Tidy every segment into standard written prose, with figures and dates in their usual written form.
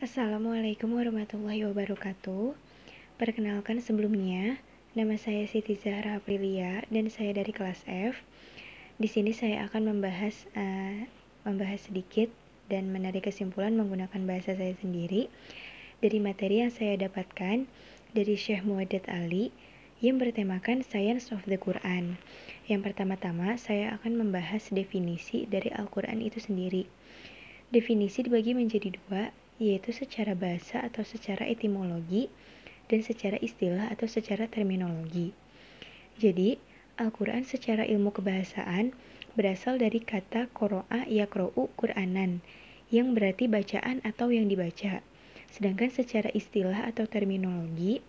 Assalamualaikum warahmatullahi wabarakatuh. Perkenalkan sebelumnya, nama saya Siti Zahra Aprilia dan saya dari kelas F. Di sini saya akan membahas sedikit dan menarik kesimpulan menggunakan bahasa saya sendiri dari materi yang saya dapatkan dari Syekh Muwaddad Ali yang bertemakan Science of the Quran. Yang pertama-tama, saya akan membahas definisi dari Al-Quran itu sendiri. Definisi dibagi menjadi dua, yaitu secara bahasa atau secara etimologi, dan secara istilah atau secara terminologi. Jadi, Al-Quran secara ilmu kebahasaan berasal dari kata qoro'a yaqro'u Qur'anan, yang berarti bacaan atau yang dibaca. Sedangkan secara istilah atau terminologi,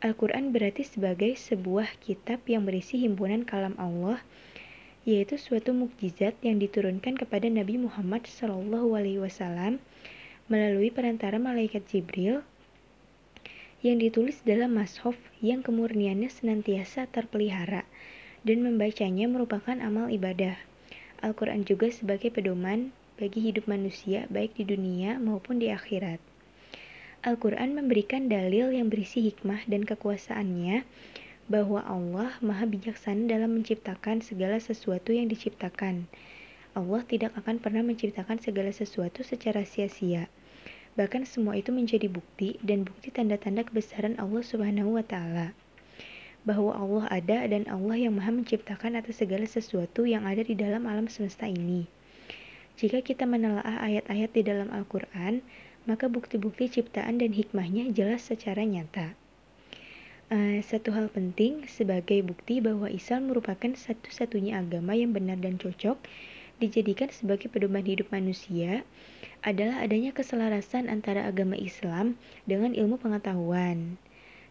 Al-Quran berarti sebagai sebuah kitab yang berisi himpunan kalam Allah, yaitu suatu mukjizat yang diturunkan kepada Nabi Muhammad SAW melalui perantara malaikat Jibril yang ditulis dalam mashaf yang kemurniannya senantiasa terpelihara dan membacanya merupakan amal ibadah. Al-Quran juga sebagai pedoman bagi hidup manusia baik di dunia maupun di akhirat. Al-Quran memberikan dalil yang berisi hikmah dan kekuasaannya bahwa Allah maha bijaksana dalam menciptakan segala sesuatu yang diciptakan. Allah tidak akan pernah menciptakan segala sesuatu secara sia-sia. Bahkan semua itu menjadi bukti dan bukti tanda-tanda kebesaran Allah Subhanahu wa Ta'ala. Bahwa Allah ada dan Allah yang maha menciptakan atas segala sesuatu yang ada di dalam alam semesta ini. Jika kita menelaah ayat-ayat di dalam Al-Quran, maka bukti-bukti ciptaan dan hikmahnya jelas secara nyata. Satu hal penting sebagai bukti bahwa Islam merupakan satu-satunya agama yang benar dan cocok dijadikan sebagai pedoman hidup manusia adalah adanya keselarasan antara agama Islam dengan ilmu pengetahuan,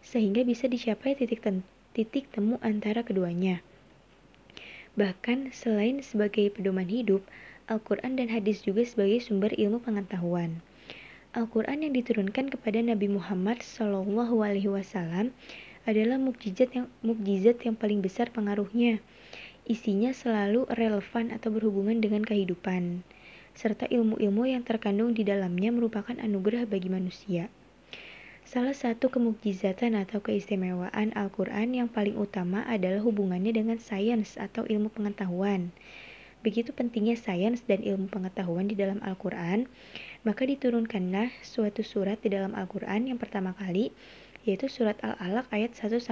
sehingga bisa dicapai titik temu antara keduanya. Bahkan selain sebagai pedoman hidup, Al-Quran dan hadis juga sebagai sumber ilmu pengetahuan. Al-Quran yang diturunkan kepada Nabi Muhammad SAW adalah mukjizat yang paling besar pengaruhnya. Isinya selalu relevan atau berhubungan dengan kehidupan, serta ilmu-ilmu yang terkandung di dalamnya merupakan anugerah bagi manusia. Salah satu kemukjizatan atau keistimewaan Al-Quran yang paling utama adalah hubungannya dengan sains atau ilmu pengetahuan. Begitu pentingnya sains dan ilmu pengetahuan di dalam Al-Quran, maka diturunkanlah suatu surat di dalam Al-Quran yang pertama kali, yaitu surat Al-Alaq ayat 1-5.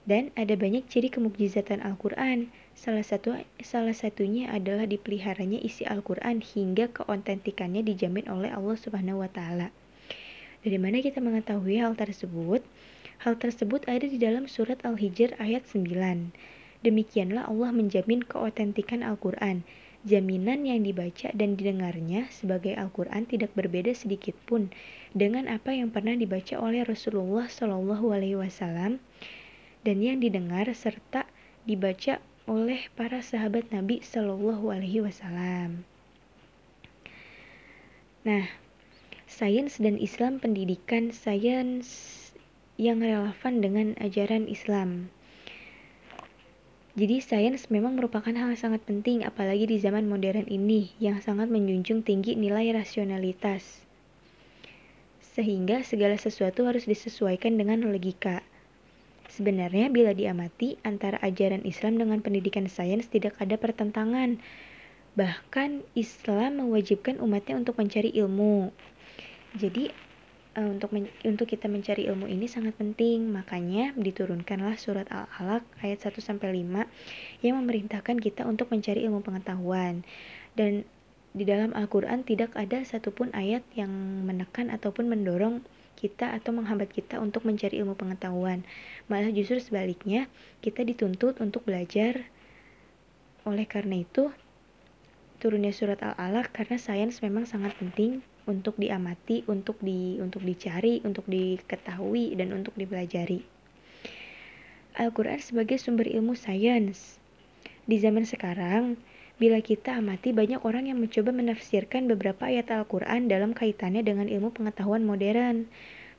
Dan ada banyak ciri kemukjizatan Al-Quran. Salah satunya adalah dipeliharanya isi Al-Quran hingga keautentikannya dijamin oleh Allah Subhanahu wa Ta'ala. Dari mana kita mengetahui hal tersebut? Hal tersebut ada di dalam surat Al-Hijr ayat 9. Demikianlah Allah menjamin keautentikan Al-Quran. Jaminan yang dibaca dan didengarnya sebagai Al-Quran tidak berbeda sedikit pun dengan apa yang pernah dibaca oleh Rasulullah SAW dan yang didengar serta dibaca oleh para sahabat Nabi SAW. Nah, sains dan Islam, pendidikan sains yang relevan dengan ajaran Islam. Jadi sains memang merupakan hal yang sangat penting, apalagi di zaman modern ini yang sangat menjunjung tinggi nilai rasionalitas. Sehingga segala sesuatu harus disesuaikan dengan logika. Sebenarnya bila diamati, antara ajaran Islam dengan pendidikan sains tidak ada pertentangan. Bahkan Islam mewajibkan umatnya untuk mencari ilmu. Jadi untuk kita mencari ilmu ini sangat penting, makanya diturunkanlah surat Al-Alaq ayat 1-5 yang memerintahkan kita untuk mencari ilmu pengetahuan. Dan di dalam Al-Quran tidak ada satupun ayat yang menekan ataupun mendorong kita atau menghambat kita untuk mencari ilmu pengetahuan. Malah justru sebaliknya, kita dituntut untuk belajar. Oleh karena itu, turunnya surat Al-Alaq karena sains memang sangat penting untuk diamati, untuk dicari, untuk diketahui, dan untuk dipelajari. Al-Quran sebagai sumber ilmu sains. Di zaman sekarang, bila kita amati banyak orang yang mencoba menafsirkan beberapa ayat Al-Quran dalam kaitannya dengan ilmu pengetahuan modern.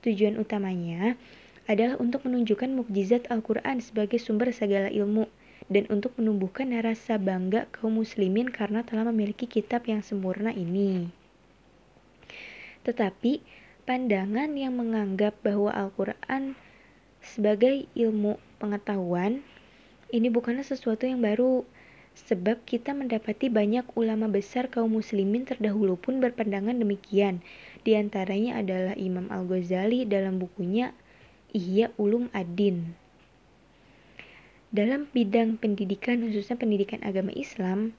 Tujuan utamanya adalah untuk menunjukkan mukjizat Al-Quran sebagai sumber segala ilmu dan untuk menumbuhkan rasa bangga kaum muslimin karena telah memiliki kitab yang sempurna ini. Tetapi pandangan yang menganggap bahwa Al-Quran sebagai ilmu pengetahuan ini bukanlah sesuatu yang baru, sebab kita mendapati banyak ulama besar kaum muslimin terdahulu pun berpandangan demikian. Di antaranya adalah Imam Al-Ghazali dalam bukunya Ihya Ulum Ad-Din. Dalam bidang pendidikan, khususnya pendidikan agama Islam,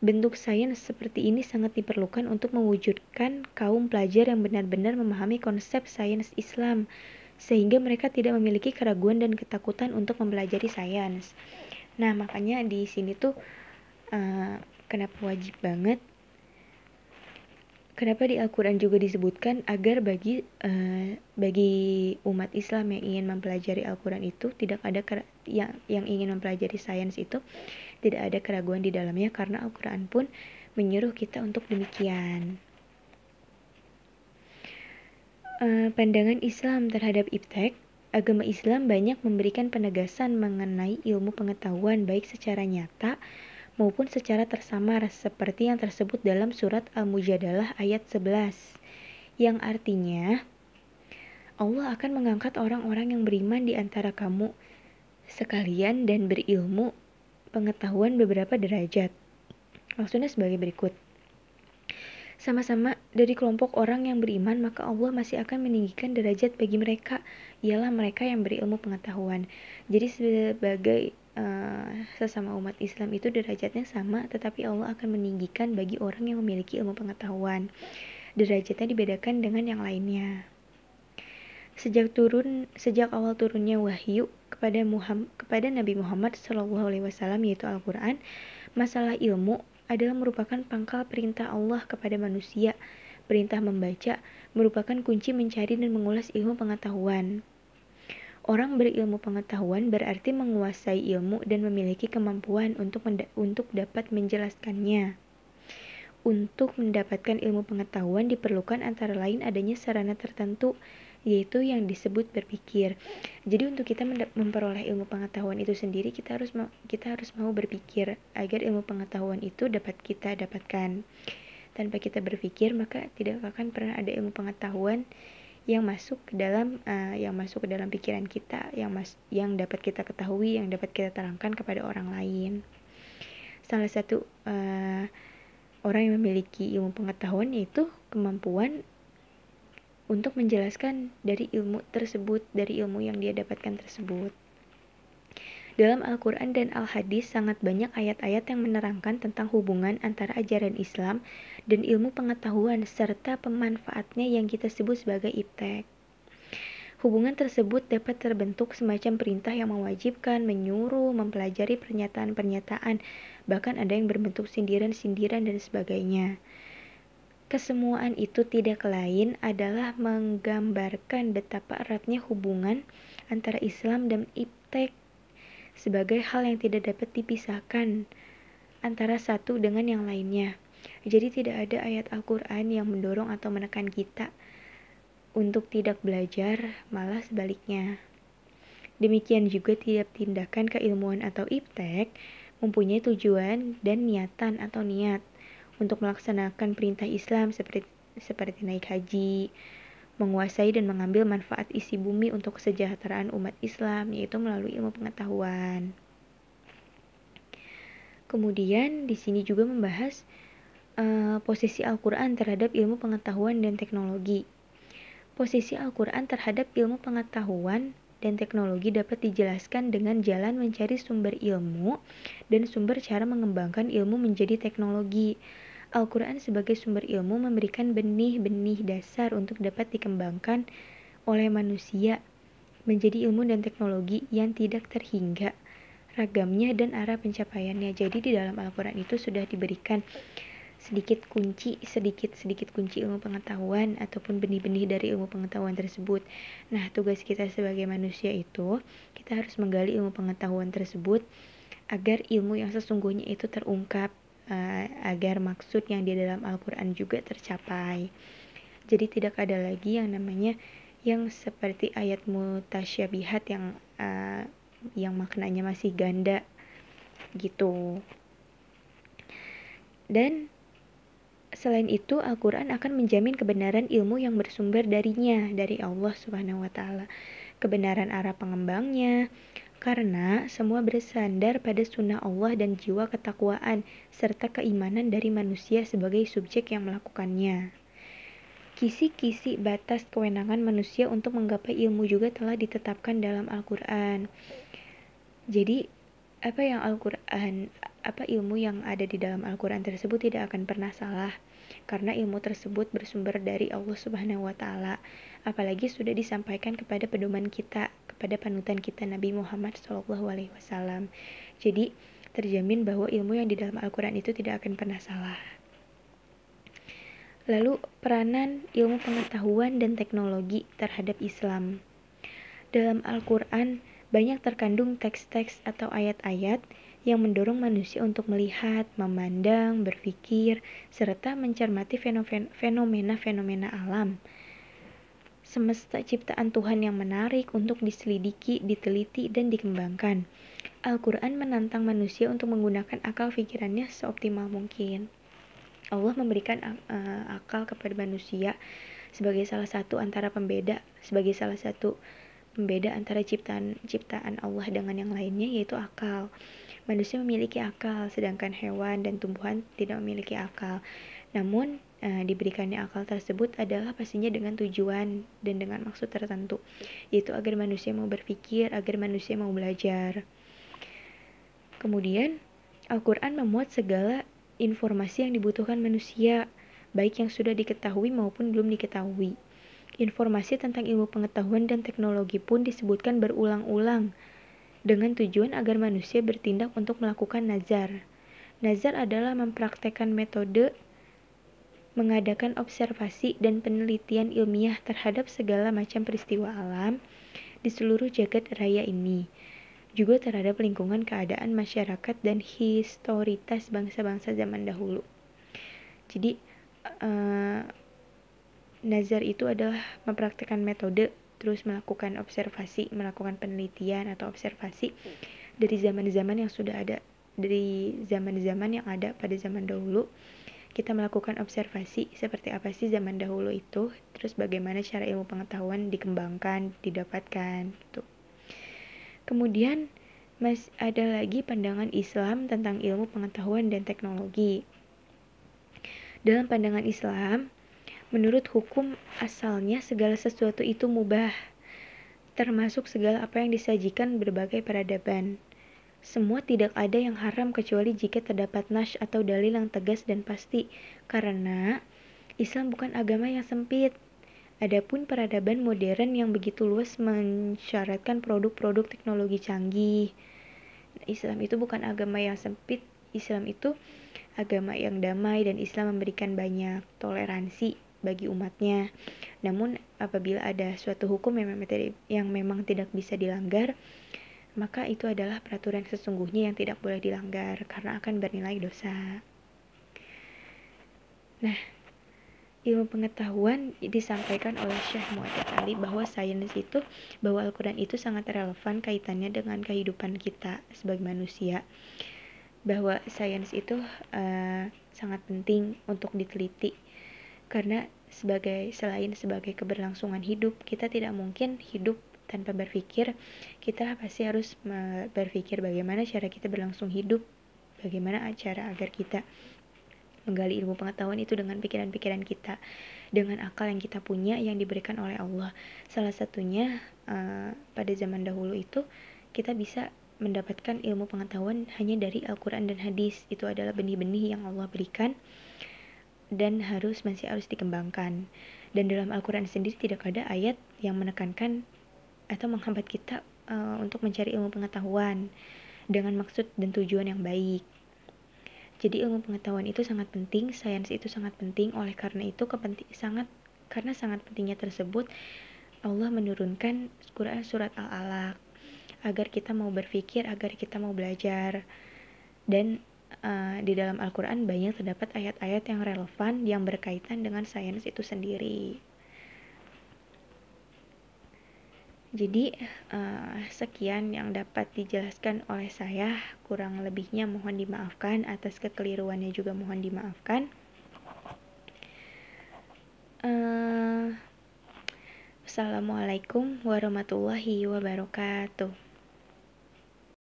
bentuk sains seperti ini sangat diperlukan untuk mewujudkan kaum pelajar yang benar-benar memahami konsep sains Islam, sehingga mereka tidak memiliki keraguan dan ketakutan untuk mempelajari sains. Nah, makanya di sini tuh kenapa wajib banget, kenapa di Al-Quran juga disebutkan agar bagi umat Islam yang ingin mempelajari Al-Quran itu tidak ada yang ingin mempelajari sains itu tidak ada keraguan di dalamnya, karena Al-Quran pun menyuruh kita untuk demikian. Pandangan Islam terhadap iptek, agama Islam banyak memberikan penegasan mengenai ilmu pengetahuan baik secara nyata maupun secara tersamar, seperti yang tersebut dalam surat Al-Mujadalah ayat 11, yang artinya Allah akan mengangkat orang-orang yang beriman di antara kamu sekalian dan berilmu pengetahuan beberapa derajat. Maksudnya sebagai berikut. Sama-sama dari kelompok orang yang beriman, maka Allah masih akan meninggikan derajat bagi mereka, ialah mereka yang berilmu pengetahuan. Jadi sebagai sesama umat Islam itu derajatnya sama, tetapi Allah akan meninggikan bagi orang yang memiliki ilmu pengetahuan. Derajatnya dibedakan dengan yang lainnya. Sejak awal turunnya wahyu kepada Nabi Muhammad SAW, yaitu Al-Quran, masalah ilmu adalah merupakan pangkal perintah Allah kepada manusia. Perintah membaca merupakan kunci mencari dan mengulas ilmu pengetahuan. Orang berilmu pengetahuan berarti menguasai ilmu dan memiliki kemampuan untuk dapat menjelaskannya. Untuk mendapatkan ilmu pengetahuan diperlukan antara lain adanya sarana tertentu, yaitu yang disebut berpikir. Jadi untuk kita memperoleh ilmu pengetahuan itu sendiri, kita harus mau berpikir agar ilmu pengetahuan itu dapat kita dapatkan. Tanpa kita berpikir, maka tidak akan pernah ada ilmu pengetahuan yang masuk ke dalam pikiran kita, yang dapat kita ketahui, yang dapat kita terangkan kepada orang lain. Salah satu orang yang memiliki ilmu pengetahuan yaitu kemampuan untuk menjelaskan dari ilmu tersebut, dari ilmu yang dia dapatkan tersebut. Dalam Al-Quran dan Al-Hadis sangat banyak ayat-ayat yang menerangkan tentang hubungan antara ajaran Islam dan ilmu pengetahuan serta pemanfaatnya yang kita sebut sebagai iptek. Hubungan tersebut dapat terbentuk semacam perintah yang mewajibkan, menyuruh, mempelajari pernyataan-pernyataan, bahkan ada yang berbentuk sindiran-sindiran dan sebagainya. Kesemuaan itu tidak lain adalah menggambarkan betapa eratnya hubungan antara Islam dan iptek sebagai hal yang tidak dapat dipisahkan antara satu dengan yang lainnya. Jadi tidak ada ayat Al-Quran yang mendorong atau menekan kita untuk tidak belajar, malah sebaliknya. Demikian juga tiap tindakan keilmuan atau iptek mempunyai tujuan dan niatan atau niat untuk melaksanakan perintah Islam seperti naik haji, menguasai dan mengambil manfaat isi bumi untuk kesejahteraan umat Islam, yaitu melalui ilmu pengetahuan. Kemudian di sini juga membahas posisi Al-Quran terhadap ilmu pengetahuan dan teknologi. Posisi Al-Quran terhadap ilmu pengetahuan dan teknologi dapat dijelaskan dengan jalan mencari sumber ilmu dan sumber cara mengembangkan ilmu menjadi teknologi. Al-Quran sebagai sumber ilmu memberikan benih-benih dasar untuk dapat dikembangkan oleh manusia menjadi ilmu dan teknologi yang tidak terhingga ragamnya dan arah pencapaiannya. Jadi di dalam Al-Quran itu sudah diberikan sedikit kunci ilmu pengetahuan ataupun benih-benih dari ilmu pengetahuan tersebut. Nah, tugas kita sebagai manusia itu kita harus menggali ilmu pengetahuan tersebut agar ilmu yang sesungguhnya itu terungkap, agar maksud yang di dalam Al-Quran juga tercapai. Jadi tidak ada lagi yang namanya yang seperti ayat mutasyabihat yang maknanya masih ganda gitu. Dan Selain itu, Al-Quran akan menjamin kebenaran ilmu yang bersumber darinya, dari Allah Subhanahu wa Ta'ala, kebenaran arah pengembangnya, karena semua bersandar pada sunnah Allah dan jiwa ketakwaan, serta keimanan dari manusia sebagai subjek yang melakukannya. Kisi-kisi batas kewenangan manusia untuk menggapai ilmu juga telah ditetapkan dalam Al-Quran. Jadi, apa ilmu yang ada di dalam Al-Quran tersebut tidak akan pernah salah, karena ilmu tersebut bersumber dari Allah Subhanahu wa Ta'ala, apalagi sudah disampaikan kepada pedoman kita, kepada panutan kita Nabi Muhammad SAW. Jadi terjamin bahwa ilmu yang di dalam Al-Quran itu tidak akan pernah salah. Lalu peranan ilmu pengetahuan dan teknologi terhadap Islam. Dalam Al-Quran banyak terkandung teks-teks atau ayat-ayat yang mendorong manusia untuk melihat, memandang, berpikir, serta mencermati fenomena-fenomena alam. Semesta ciptaan Tuhan yang menarik untuk diselidiki, diteliti, dan dikembangkan. Al-Quran menantang manusia untuk menggunakan akal pikirannya seoptimal mungkin. Allah memberikan akal kepada manusia sebagai salah satu pembeda antara ciptaan Allah dengan yang lainnya, yaitu akal. Manusia memiliki akal, sedangkan hewan dan tumbuhan tidak memiliki akal. Namun, diberikannya akal tersebut adalah pastinya dengan tujuan dan dengan maksud tertentu, yaitu agar manusia mau berpikir, agar manusia mau belajar. Kemudian, Al-Quran memuat segala informasi yang dibutuhkan manusia, baik yang sudah diketahui maupun belum diketahui. Informasi tentang ilmu pengetahuan dan teknologi pun disebutkan berulang-ulang dengan tujuan agar manusia bertindak untuk melakukan nazar. Nazar adalah mempraktekkan metode mengadakan observasi dan penelitian ilmiah terhadap segala macam peristiwa alam di seluruh jagat raya ini, juga terhadap lingkungan, keadaan masyarakat, dan historitas bangsa-bangsa zaman dahulu. Jadi, nazar itu adalah mempraktikkan metode, terus melakukan observasi, melakukan penelitian atau observasi dari zaman-zaman yang sudah ada, dari zaman-zaman yang ada pada zaman dahulu. Kita melakukan observasi seperti apa sih zaman dahulu itu, terus bagaimana cara ilmu pengetahuan dikembangkan, didapatkan gitu. Kemudian ada lagi pandangan Islam tentang ilmu pengetahuan dan teknologi. Dalam pandangan Islam, menurut hukum asalnya segala sesuatu itu mubah, termasuk segala apa yang disajikan berbagai peradaban. Semua tidak ada yang haram kecuali jika terdapat nas atau dalil yang tegas dan pasti, karena Islam bukan agama yang sempit. Adapun peradaban modern yang begitu luas mensyaratkan produk-produk teknologi canggih. Islam itu bukan agama yang sempit, Islam itu agama yang damai, dan Islam memberikan banyak toleransi bagi umatnya. Namun apabila ada suatu hukum yang memang tidak bisa dilanggar, maka itu adalah peraturan sesungguhnya yang tidak boleh dilanggar karena akan bernilai dosa. Nah, ilmu pengetahuan disampaikan oleh Syekh Muhammad Ali bahwa Al-Quran itu sangat relevan kaitannya dengan kehidupan kita sebagai manusia, bahwa sains itu sangat penting untuk diteliti, karena selain sebagai keberlangsungan hidup, kita tidak mungkin hidup tanpa berpikir. Kita pasti harus berpikir bagaimana cara kita berlangsung hidup, bagaimana cara agar kita menggali ilmu pengetahuan itu dengan pikiran-pikiran kita, dengan akal yang kita punya yang diberikan oleh Allah. Salah satunya pada zaman dahulu itu kita bisa mendapatkan ilmu pengetahuan hanya dari Al-Quran dan hadis. Itu adalah benih-benih yang Allah berikan dan masih harus dikembangkan. Dan dalam Al-Quran sendiri tidak ada ayat yang menekankan atau menghambat kita untuk mencari ilmu pengetahuan dengan maksud dan tujuan yang baik. Jadi ilmu pengetahuan itu sangat penting, sains itu sangat penting. Oleh karena itu karena sangat pentingnya tersebut, Allah menurunkan Quran surat Al-Alaq agar kita mau berpikir, agar kita mau belajar. Dan di dalam Al-Quran banyak terdapat ayat-ayat yang relevan yang berkaitan dengan sains itu sendiri. Jadi sekian yang dapat dijelaskan oleh saya, kurang lebihnya mohon dimaafkan, atas kekeliruannya juga mohon dimaafkan. Eh, Assalamualaikum warahmatullahi wabarakatuh.